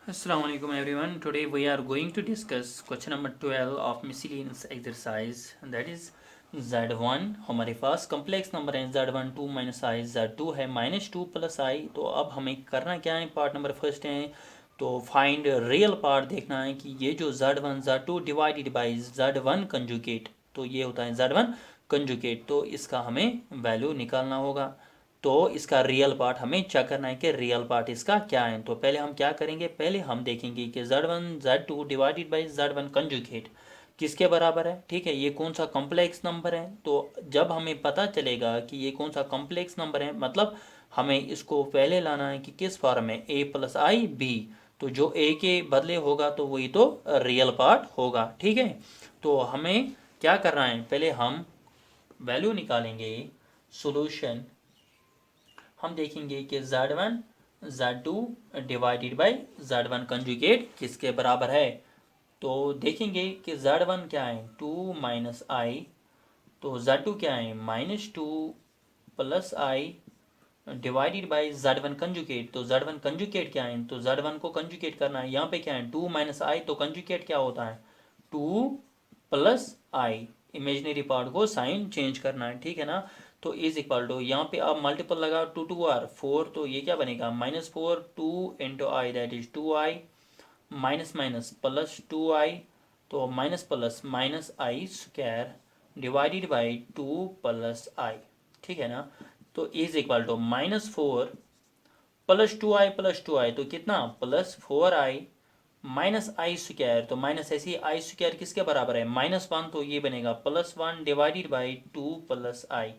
Assalamu alaikum everyone. Today we are going to discuss question number 12 of miscellaneous exercise, that is Z1. हमारे पास complex number है Z1 2 minus आई, Z2 है -2 plus आई। तो अब हमें करना क्या है, पार्ट नंबर फर्स्ट है तो फाइंड रियल पार्ट देखना है कि ये जो Z1 Z2 divided by Z1 conjugate, तो ये होता है Z1 कंजुगेट, तो इसका हमें वैल्यू निकालना होगा। तो इसका रियल पार्ट हमें चेक करना है कि रियल पार्ट इसका क्या है। तो पहले हम क्या करेंगे, पहले हम देखेंगे कि Z1 Z2 divided by Z1 conjugate किसके बराबर है। ठीक है, ये कौन सा कॉम्प्लेक्स नंबर है। तो जब हमें पता चलेगा कि ये कौन सा कॉम्प्लेक्स नंबर है, मतलब हमें इसको पहले लाना है कि किस फॉर्म में, a प्लस आई बी। तो जो a के बदले होगा तो वही तो रियल पार्ट होगा। ठीक है, तो हमें क्या करना है, पहले हम वैल्यू निकालेंगे। सॉल्यूशन हम देखेंगे कि Z1 Z2 divided by Z1 conjugate किसके बराबर है। तो देखेंगे कि Z1 क्या है 2 माइनस आई, तो Z2 क्या है -2 plus i divided by Z1 conjugate. तो Z1 कंजुगेट क्या है, तो Z1 को कंजुगेट करना है। यहाँ पे क्या है 2 माइनस आई, तो कंजुगेट क्या होता है 2 प्लस आई। इमेजिनरी पार्ट को साइन चेंज करना है, ठीक है ना। तो इज इक्वल टू, यहाँ पे आप मल्टीपल लगाओ 2 2 आर 4, तो ये क्या बनेगा -4 2 into I, that is 2 I, minus minus plus 2 I, तो minus plus minus I square divided by 2 plus I, ठीक है ना। तो is equal to -4 plus two I तो कितना +4 आई माइनस आई स्क्वायर, तो माइनस ऐसी आई स्क्वायर किसके बराबर है -1, तो ये बनेगा +1 divided by 2 plus i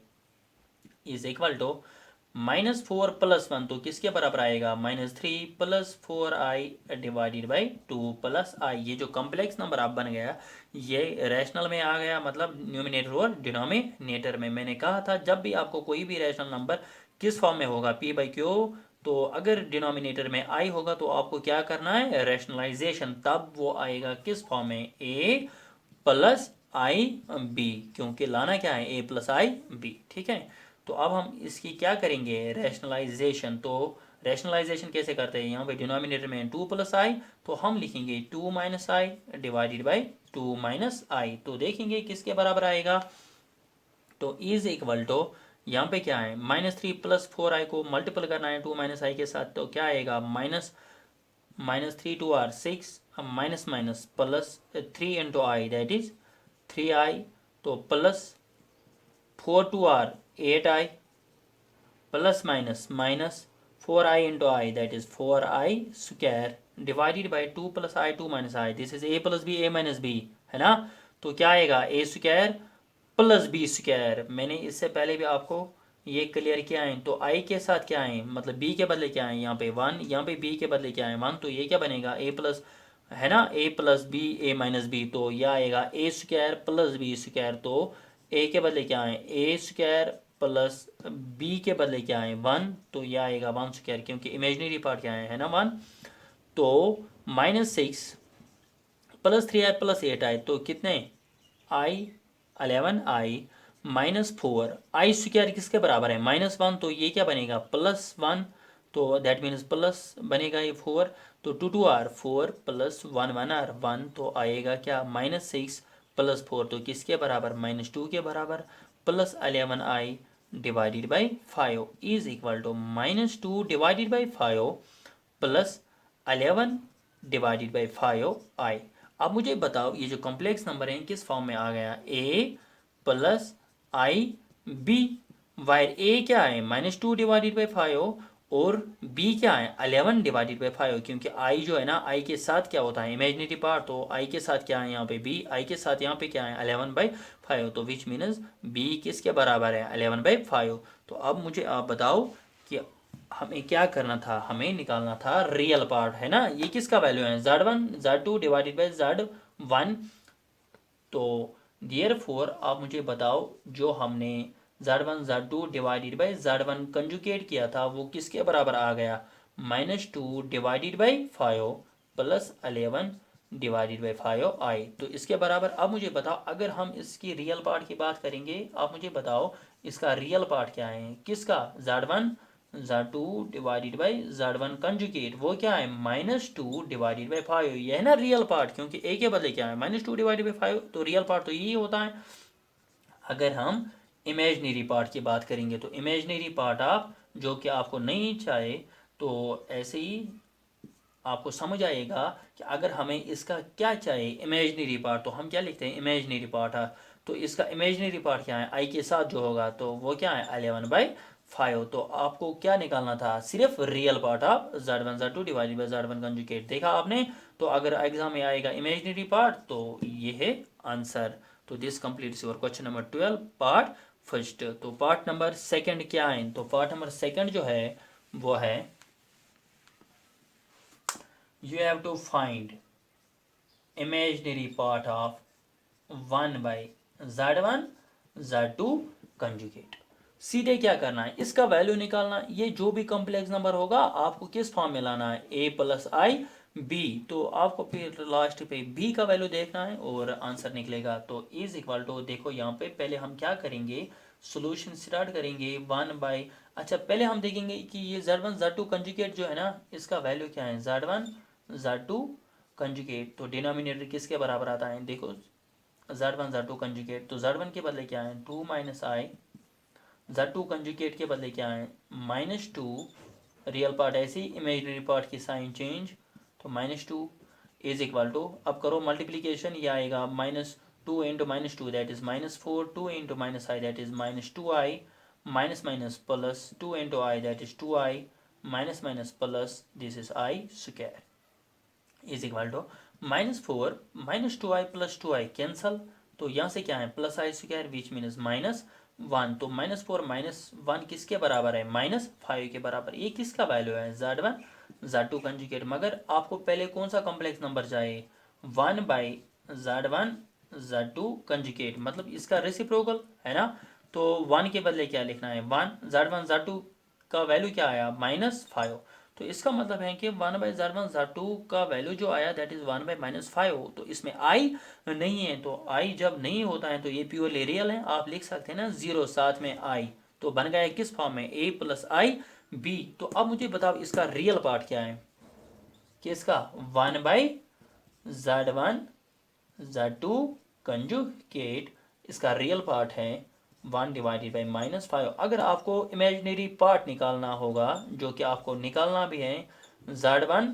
is equal to -4 + 1, तो किसके बराबर आएगा -3 +4i डिवाइडेड बाई 2 प्लस आई। ये जो कॉम्प्लेक्स नंबर आप बन गया, ये रैशनल में आ गया, मतलब न्यूमिनेटर और डिनोमिनेटर में। मैंने कहा था जब भी आपको कोई भी रैशनल नंबर किस फॉर्म में होगा p/q, तो अगर डिनोमिनेटर में i होगा तो आपको क्या करना है रैशनलाइजेशन, तब वो आएगा किस फॉर्म में a प्लस आई बी, क्योंकि लाना क्या है a प्लस आई बी। ठीक है, तो अब हम इसकी क्या करेंगे रैशनलाइजेशन। तो रैशनलाइजेशन कैसे करते हैं, यहाँ पे डिनोमिनेटर में 2 प्लस आई, तो हम लिखेंगे 2 minus I divided by 2 minus I, तो देखेंगे किसके बराबर आएगा। तो इज इक्वल टू, यहाँ पे क्या है -3 +4i को मल्टीपल करना है 2 माइनस आई के साथ, तो क्या आएगा -3 2 are 6, minus minus plus 3 into I, that is 3i, तो plus 4 2 are 8i, plus minus minus 4i into I, that is 4i square divided by 2 plus i 2 minus i, this is a plus b a minus b, है ना। तो क्या आएगा a square plus b square. मैंने इससे पहले भी आपको ये क्लियर किया है। तो i के साथ क्या है, मतलब b के बदले क्या है, यहाँ पे 1, यहाँ पे b के बदले क्या है 1, तो ये क्या बनेगा a प्लस, है ना, a plus b a minus b, तो यह आएगा a square plus b square. तो a के बदले क्या है a स्क्वायर प्लस b के बदले क्या है 1, तो यह आएगा 1 स्क्वायर, क्योंकि इमेजिनरी पार्ट क्या है ना 1। तो -6 +3i +8i, तो कितने i 11i -4 आई स्क्वायर किसके बराबर है -1, तो ये क्या बनेगा +1, तो दैट मीन्स प्लस बनेगा ये 4, तो 2 2 आर 4 प्लस 1 1 आर 1, तो आएगा क्या -6 + 4, तो किसके बराबर -2 के बराबर, plus 11i divided by 5 is equal to -2 divided by 5 plus 11 divided by 5i। अब मुझे बताओ ये जो कॉम्प्लेक्स नंबर है किस फॉर्म में आ गया, a plus i b, where a क्या है -2 डिवाइडेड बाई 5 और b क्या है 11 डिवाइडेड बाई 5, क्योंकि i जो है ना i के साथ क्या होता है इमेजिनरी पार्ट, तो i के साथ क्या है यहाँ पे b, i के साथ यहाँ पे क्या है 11/5, तो विच मीन्स b किसके बराबर है 11/5। तो अब मुझे आप बताओ कि हमें क्या करना था, हमें निकालना था रियल पार्ट, है ना। ये किसका वैल्यू है Z1 Z2 divided by Z1। तो देयरफॉर आप मुझे बताओ जो हमने Z1 Z2 divided by Z1 conjugate किया था वो किसके बराबर आ गया -2 divided by 5 plus 11 divided by 5i, तो इसके बराबर। अब मुझे बताओ अगर हम इसकी रियल पार्ट की बात करेंगे, आप मुझे बताओ इसका रियल पार्ट क्या है, किसका Z1 z2 divided by z1 conjugate, वो क्या है -2 डिवाइडेड बाई 5। ये है ना रियल पार्ट, क्योंकि a के बदले क्या है -2 डिवाइडेड बाई 5, तो रियल पार्ट तो यही होता है। अगर हम इमेजनरी पार्ट की बात करेंगे तो इमेजनरी पार्ट आप जो कि आपको नहीं चाहे, तो ऐसे ही आपको समझ आएगा कि अगर हमें इसका क्या चाहिए इमेजनरी पार्ट, तो हम क्या लिखते हैं इमेजनरी पार्ट है। तो इसका इमेजनरी पार्ट क्या है, आई के साथ जो होगा तो वो क्या है 11/5। तो आपको क्या निकालना था, सिर्फ real part of z1 z2 divided by z1 conjugate. देखा आपने, तो अगर एग्जाम में आएगा इमेजनरी पार्ट तो ये है आंसर। तो this completes your question number 12 part first. तो पार्ट नंबर सेकंड क्या है, तो पार्ट नंबर सेकंड जो है वो है you have to find imaginary part of 1 by z1 z2 conjugate. सीधे क्या करना है, इसका वैल्यू निकालना। ये जो भी कॉम्प्लेक्स नंबर होगा आपको किस फॉर्म में लाना है, a प्लस आई बी। तो आपको फिर लास्ट पे b का वैल्यू देखना है और आंसर निकलेगा। तो इज इक्वल टू, देखो यहाँ पे पहले हम क्या करेंगे, सोल्यूशन स्टार्ट करेंगे 1 बाई, अच्छा पहले हम देखेंगे कि ये z1 z2 कंजुगेट जो है ना, इसका वैल्यू क्या है z1 z2 कंजुगेट। तो डिनोमिनेटर किसके बराबर आता है, देखो z1 z2 कंजुगेट, तो z1 के बदले क्या है 2 माइनस आई, z2 कंजुगेट के बदले क्या है -2, रियल पार्ट ऐसे ही, इमेजिनरी पार्ट की साइन चेंज, तो -2 इज इक्वल टू, अब करो मल्टीप्लीकेशन, ये आएगा -2 into -2 that is -4, 2 into minus i that is -2i, minus minus plus 2 into I that is 2i, minus minus plus this is i square is equal to -4 -2i plus 2i cancel, तो यहाँ से क्या है plus i square which means -1। तो -4 -1 किसके बराबर है -5 के बराबर। ये किसका वैल्यू है z1 z2 कंजुगेट। मगर आपको पहले कौन सा कॉम्प्लेक्स नंबर चाहिए 1 बाई z1 z2 कंजुगेट, मतलब इसका रेसिप्रोकल है ना। तो 1 के बदले क्या लिखना है 1, z1 z2 का वैल्यू क्या आया -5, तो इसका मतलब है कि 1/z1 z2 का वैल्यू जो आया दैट इज 1/-5। तो इसमें आई नहीं है, तो आई जब नहीं होता है तो ये प्योरली रियल है, आप लिख सकते हैं ना 0 साथ में आई, तो बन गया किस फॉर्म में a प्लस आई बी। तो अब मुझे बताओ इसका रियल पार्ट क्या है, कि इसका 1/z1 z2 कंजुगेट इसका रियल पार्ट है 1 डिवाइडेड बाई -5। अगर आपको इमेजिनरी पार्ट निकालना होगा, जो कि आपको निकालना भी है z1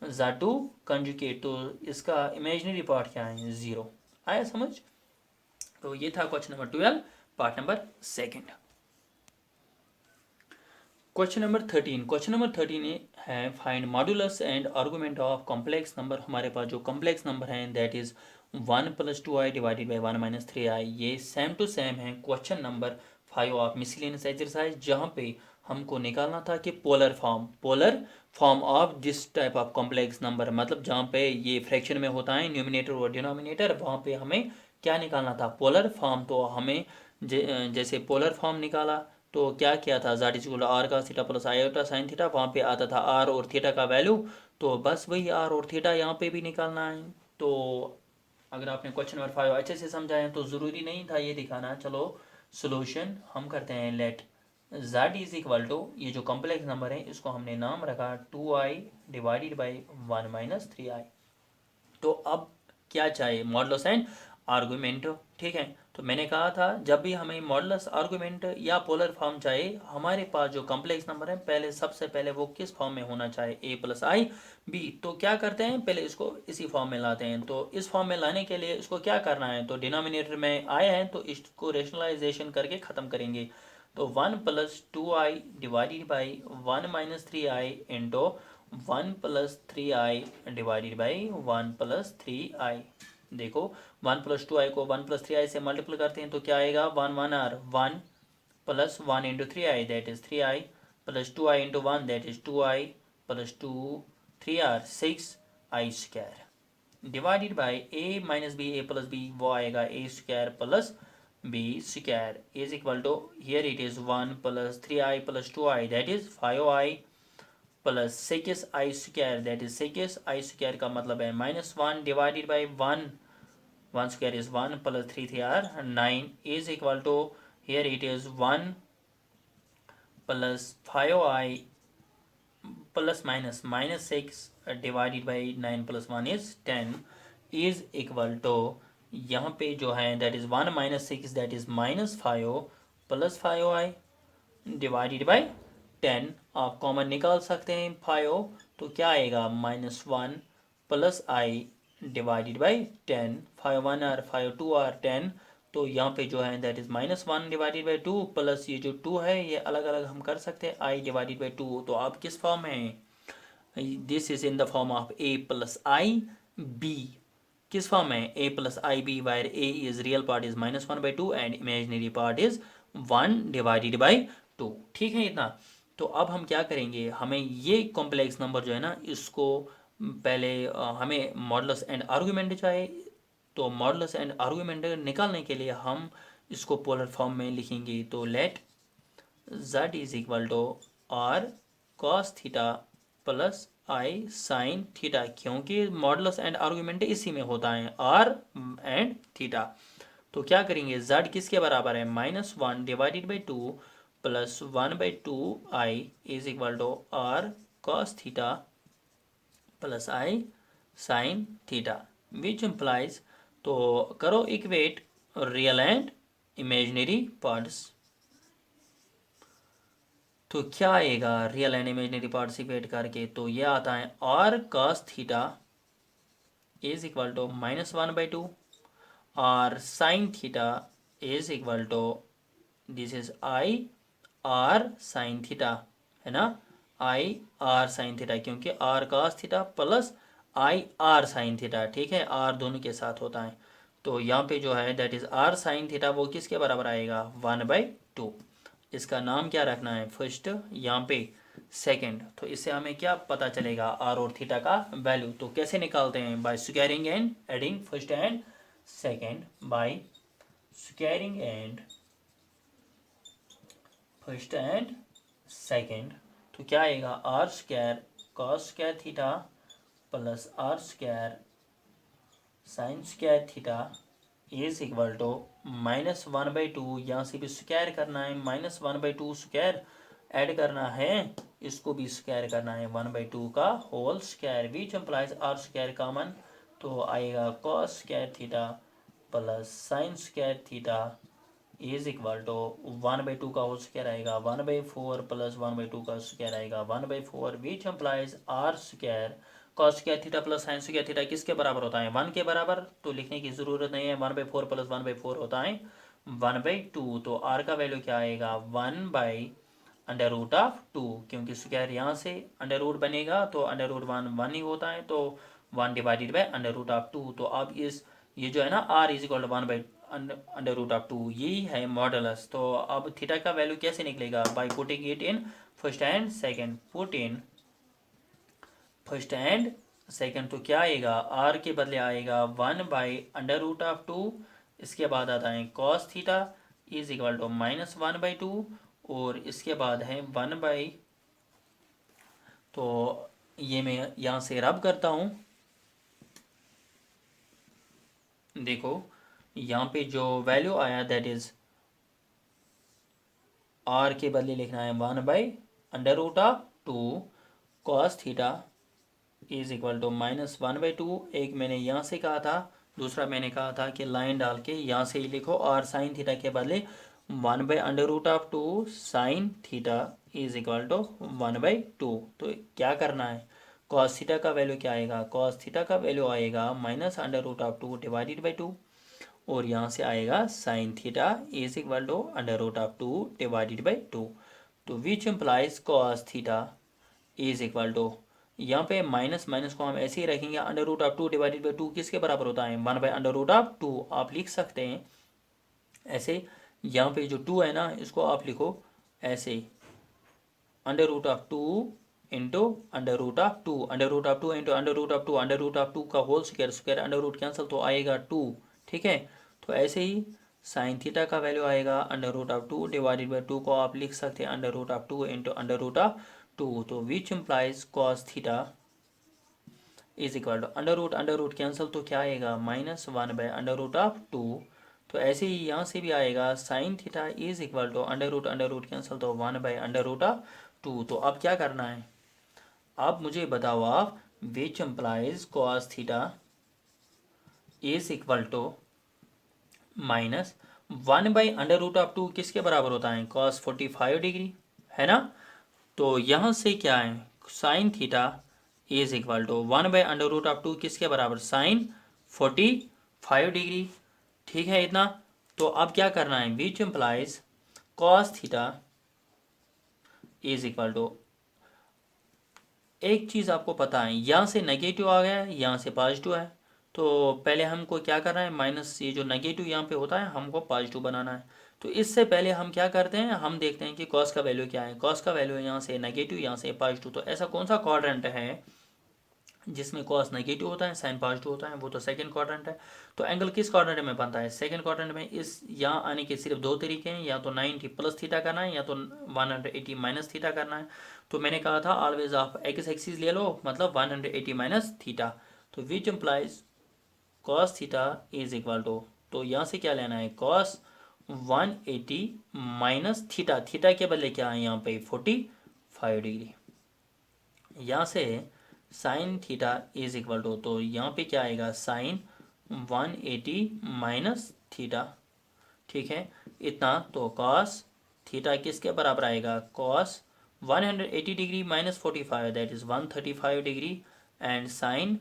z2 कंजुगेट, तो इसका इमेजिनरी पार्ट क्या है 0। आया समझ। तो ये था question number 12 part number second. Question number 13, question number 13 है find modulus and argument of complex number. हमारे पास जो कॉम्प्लेक्स नंबर है that is 1 + 2i divided by 1 - 3i। ये सेम टू सेम है question number 5 of miscellaneous exercise, जहाँ पे हमको निकालना था कि polar form of this type of complex number, मतलब जहाँ पे ये फ्रैक्शन में होता है न्यूमिनेटर और डिनोमिनेटर, वहाँ पे हमें क्या निकालना था पोलर फॉर्म। तो हमें जैसे पोलर फॉर्म निकाला तो क्या किया था z = r का theta plus iota sine theta, वहाँ पे आता था r और थीटा का वैल्यू, तो बस वही r और थीटा यहाँ पे भी निकालना है। तो अगर आपने क्वेश्चन नंबर 5 अच्छे से समझा है तो ज़रूरी नहीं था ये दिखाना। चलो सोल्यूशन हम करते हैं। लेट z = ये जो कॉम्प्लेक्स नंबर है इसको हमने नाम रखा 2i डिवाइडेड बाई 1 - 3i। तो अब क्या चाहिए मॉडुलस एंड आर्गुमेंट, ठीक है। तो मैंने कहा था जब भी हमें मॉडुलस आर्गुमेंट या पोलर फॉर्म चाहिए, हमारे पास जो कॉम्प्लेक्स नंबर है पहले सबसे पहले वो किस फॉर्म में होना चाहिए a प्लस आई बी। तो क्या करते हैं पहले इसको इसी फॉर्म में लाते हैं। तो इस फॉर्म में लाने के लिए इसको क्या करना है, तो डिनोमिनेटर में आया है तो इसको रेशनलाइजेशन करके ख़त्म करेंगे। तो 1 + 2i divided by 1 - 3i into 1 + 3i divided by 1 + 3i। देखो 1 + 2i को 1 + 3i से मल्टीपल करते हैं तो क्या आएगा 1 1 r 1 + 1 × 3i that is 3i + 2i × 1 that is 2i + 2 3r 6i² divided by a - b a + b वो आएगा a² + b² is equal to here it is 1 + 3i + 2i that is 5i plus 6i² that is 6i² का मतलब है -1 divided by 1 1² is 1 + 3 3 are 9 is equal to here it is 1 plus 5i plus minus minus 6 divided by 9 plus 1 is 10 is equal to, यहाँ पे जो है that is 1 minus 6 that is minus 5 plus 5i divided by 10। आप common निकाल सकते हैं 5, तो क्या आएगा -1 plus i divided by 10। 5 1 are 5 2 are 10, तो यहाँ पे जो है that is -1 divided by 2 plus ये जो 2 है ये अलग अलग हम कर सकते हैं आई डिवाइडेड बाई 2। तो आप किस फॉर्म में हैं? This is in the form of a plus i b. किस फॉर्म में? a plus i b, where a is real part is -1/2 and imaginary part is 1 divided by 2। ठीक है इतना। तो अब हम क्या करेंगे, हमें ये कॉम्प्लेक्स नंबर जो है ना इसको पहले हमें मॉडुलस एंड आर्गुमेंट चाहिए। तो मॉडुलस एंड आर्गुमेंट निकालने के लिए हम इसको पोलर फॉर्म में लिखेंगे। तो let z is equal to r cos theta plus i sine theta, क्योंकि मॉडुलस एंड आर्गुमेंट इसी में होता है r एंड थीटा। तो क्या करेंगे, z किसके बराबर है -1 divided by 2 plus 1/2 i is equal to r cos theta plus i sine theta which implies, तो करो equate real and imaginary parts. तो क्या आएगा रियल एंड इमेजिनरी पार्टिसिपेट करके, तो ये आता है r cos theta is equal to -1/2 और sine theta is equal to this is i r sine theta, है ना, आई r साइन थीटा, क्योंकि r cos theta plus i r sine theta, ठीक है, r दोनों के साथ होता है। तो यहाँ पे जो है that is r sine theta वो किसके बराबर आएगा 1/2। इसका नाम क्या रखना है फर्स्ट, यहाँ पे सेकंड। तो इससे हमें क्या पता चलेगा आर और थीटा का वैल्यू। तो कैसे निकालते हैं, by squaring and adding first and second, by squaring and first and second. तो क्या आएगा r square cos square theta plus r square sine square theta is equal to -1/2, यहाँ से भी स्क्वायर करना है, -1/2 स्क्वायर ऐड करना है, इसको भी स्क्वायर करना है 1/2 का whole square which implies r square common, तो आएगा cos square theta plus sine square theta is equal to 1/2 का होल स्क्वायर आएगा 1/4 प्लस 1/2 का स्क्वायर आएगा 1/4 which implies r square cos square theta plus sine square theta किसके बराबर होता है 1 के बराबर, तो लिखने की ज़रूरत नहीं है। 1/4 प्लस 1/4 होता है 1/2। तो आर का वैल्यू क्या आएगा 1/√2, क्योंकि स्क्वायर यहाँ से अंडर रूट बनेगा तो √1 1 ही होता है, तो 1 डिवाइडेड बाई √2। तो अब इस ये जो है ना r इज इक्वल टू 1/√2 यही है मॉडुलस। तो अब थीटा का वैल्यू कैसे निकलेगा, by putting it in first and second, put in first and second. तो क्या आएगा r के बदले आएगा 1/√2, इसके बाद आता है cos theta is equal to -1/2 और इसके बाद है 1/, तो ये मैं यहाँ से रब करता हूँ। देखो यहाँ पे जो वैल्यू आया दैट इज r के बदले लिखना है 1/√2 cos theta is equal to -1/2। एक मैंने यहाँ से कहा था, दूसरा मैंने कहा था कि लाइन डाल के यहाँ से ही लिखो, और साइन थीटा के बदले 1/√2 sine theta is equal to 1/2। तो क्या करना है, cos थीटा का वैल्यू क्या आएगा, cos थीटा का वैल्यू आएगा -√2 डिवाइडेड बाई 2, और यहाँ से आएगा sine theta is equal to √2 divided by 2। तो which implies cos theta is equal to, यहाँ पे माइनस माइनस को हम ऐसे ही रखेंगे, √2 डिवाइडेड बाई 2 किसके बराबर होता है 1/√2। आप लिख सकते हैं ऐसे, यहाँ पे जो 2 है ना इसको आप लिखो ऐसे √2 इंटू √2, √2 इंटू √2 का whole square, square under root cancel तो आएगा 2, ठीक है। तो ऐसे ही साइन थीटा का वैल्यू आएगा √2 डिवाइडेड बाई 2 को आप लिख सकते हैं √2 इंटू √2। तो which implies cos theta is equal to under root cancel, तो क्या आएगा -1/√2। तो ऐसे ही यहाँ से भी आएगा sine theta is equal to under root cancel तो 1/√2। तो अब क्या करना है, अब मुझे बताओ आप, which implies cos theta is equal to minus 1/√2 किसके बराबर होता है, कॉस 45 डिग्री, है ना। तो यहाँ से क्या है, sine theta is equal to 1/√2 किसके बराबर, साइन 45 डिग्री, ठीक है इतना। तो अब क्या करना है, which implies cos theta is equal to, एक चीज़ आपको पता है, यहाँ से नेगेटिव आ गया है, यहाँ से पॉजिटिव है, तो पहले हमको क्या करना है, माइनस ये जो नेगेटिव यहाँ पे होता है हमको पॉजिटिव बनाना है। तो इससे पहले हम क्या करते हैं, हम देखते हैं कि कॉस का वैल्यू क्या है। कॉस का वैल्यू यहाँ से नेगेटिव, यहाँ से पॉजिटिव, तो ऐसा कौन सा क्वाड्रेंट है जिसमें कॉस नेगेटिव होता है साइन पॉजिटिव होता है, वो तो सेकंड क्वाड्रेंट है। तो एंगल किस क्वाड्रेंट में बनता है, सेकंड क्वाड्रेंट में। इस यहाँ आने के सिर्फ दो तरीके हैं, या तो 90 प्लस थीटा करना है या तो 180 माइनस थीटा करना है। तो मैंने कहा था ऑलवेज आप एक्स एक्सिस ले लो, मतलब 180 माइनस थीटा। तो which implies cos theta is equal to, तो यहाँ से क्या लेना है, कॉस 180 माइनस थीटा, थीटा के बदले क्या है यहाँ पे 45 डिग्री। यहाँ से sine theta is equal to, तो यहाँ पे क्या आएगा, साइन 180 माइनस थीटा, ठीक है इतना। तो कॉस थीटा किसके बराबर आएगा, cos 180 degree minus 45 that is 135 degree, and sine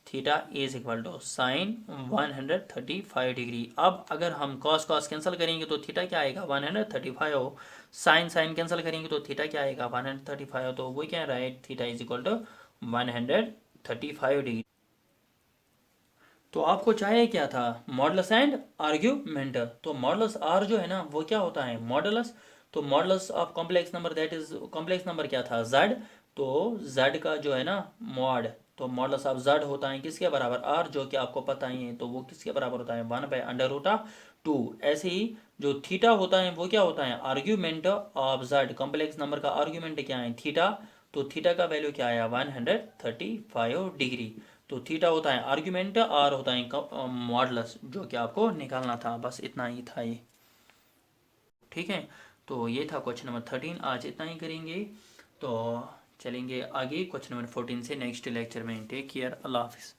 theta is equal to sine 135 degree. अब अगर हम कॉस कॉस कैंसिल करेंगे तो थीटा क्या आएगा 135 हो, साइन साइन कैंसिल करेंगे तो थीटा क्या आएगा 135 तो वो क्या right, theta is equal to 135 degree. तो आपको चाहिए क्या था, मॉडुलस एंड आर्ग्यूमेंट। तो मॉडुलस आर जो है ना वो क्या होता है, मॉडुलस। तो modulus of complex number that is, complex number क्या था जेड, तो जेड का जो है ना मॉड, तो मॉडुलस ऑफ जेड होता है किसके बराबर, आर, जो कि आपको पता ही है, तो वो किसके बराबर होता है 1/√2। ऐसे ही जो थीटा होता है वो क्या होता है, argument of Z, complex number का आर्ग्यूमेंट क्या है थीटा, तो थीटा का वैल्यू क्या आया 135 डिग्री। तो थीटा होता है आर्ग्यूमेंट, आर होता है मॉडुलस, जो कि आपको निकालना था, बस इतना ही था ये, ठीक है। तो ये था क्वेश्चन नंबर 13, आज इतना ही करेंगे। तो चलेंगे आगे क्वेश्चन नंबर 14 से नेक्स्ट लेक्चर में। टेक केयर, अल्लाह हाफिज़।